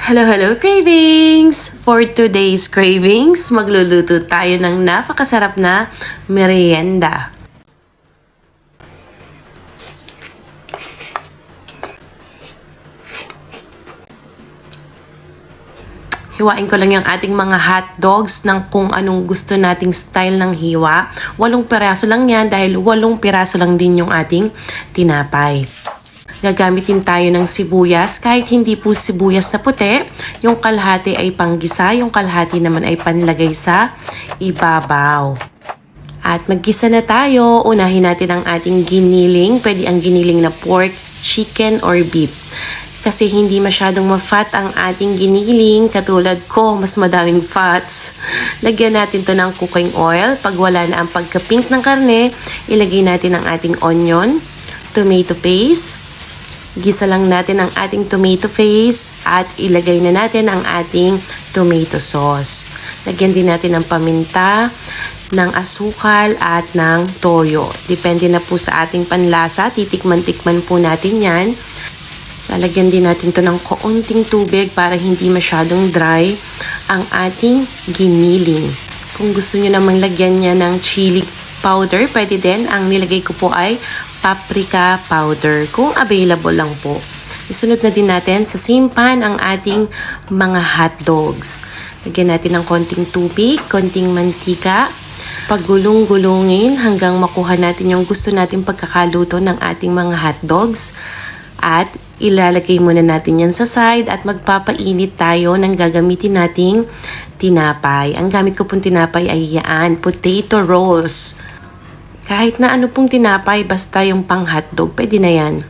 Hello, hello cravings! For today's cravings, magluluto tayo ng napakasarap na merienda. Hiwain ko lang yung ating mga hot dogs ng kung anong gusto nating style ng hiwa. 8 piraso lang yan dahil 8 piraso lang din yung ating tinapay. Gagamitin tayo ng sibuyas, kahit hindi po sibuyas na puti. Yung kalahati ay panggisa, yung kalahati naman ay panlagay sa ibabaw. At maggisa na tayo. Unahin natin ang ating giniling. Pwede ang giniling na pork, chicken, or beef. Kasi hindi masyadong ma-fat ang ating giniling. Katulad ko, mas madaming fats. Lagyan natin to ng cooking oil. Pag wala na ang pagka-pink ng karne, ilagay natin ang ating onion, tomato paste. Gisa lang natin ang ating tomato paste at ilagay na natin ang ating tomato sauce. Lagyan din natin ng paminta, ng asukal at ng toyo. Depende na po sa ating panlasa. Titikman-tikman po natin yan. Lalagyan din natin to ng kaunting tubig para hindi masyadong dry ang ating giniling. Kung gusto nyo namang lagyan niya ng chili powder, pwede din. Ang nilagay ko po ay paprika powder kung available lang po. Isunod na din natin sa same pan ang ating mga hot dogs. Lagyan natin ng konting tubig, konting mantika. Paggulong-gulungin hanggang makuha natin yung gusto nating pagkakaluto ng ating mga hot dogs. At ilalagay muna natin yan sa side at magpapainit tayo ng gagamitin nating tinapay. Ang gamit ko pong tinapay ay yan, potato rolls. Kahit na ano pong tinapay, basta yung pang hotdog, pwede na yan.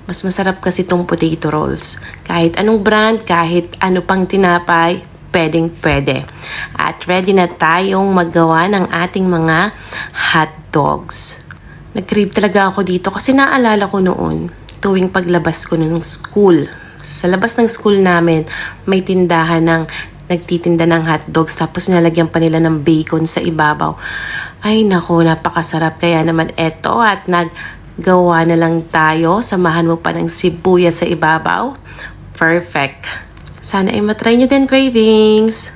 Mas masarap kasi itong potato rolls. Kahit anong brand, kahit ano pang tinapay, pwedeng-pwede. At ready na tayong maggawa ng ating mga hotdogs. Nag-crave talaga ako dito kasi naalala ko noon, tuwing paglabas ko ng school. Sa labas ng school namin, may tindahan ng nagtitinda ng hotdogs tapos nalagyan pa nila ng bacon sa ibabaw. Ay nako, napakasarap. Kaya naman eto at naggawa na lang tayo. Samahan mo pa ng sibuyas sa ibabaw. Perfect. Sana ay matry nyo din, cravings.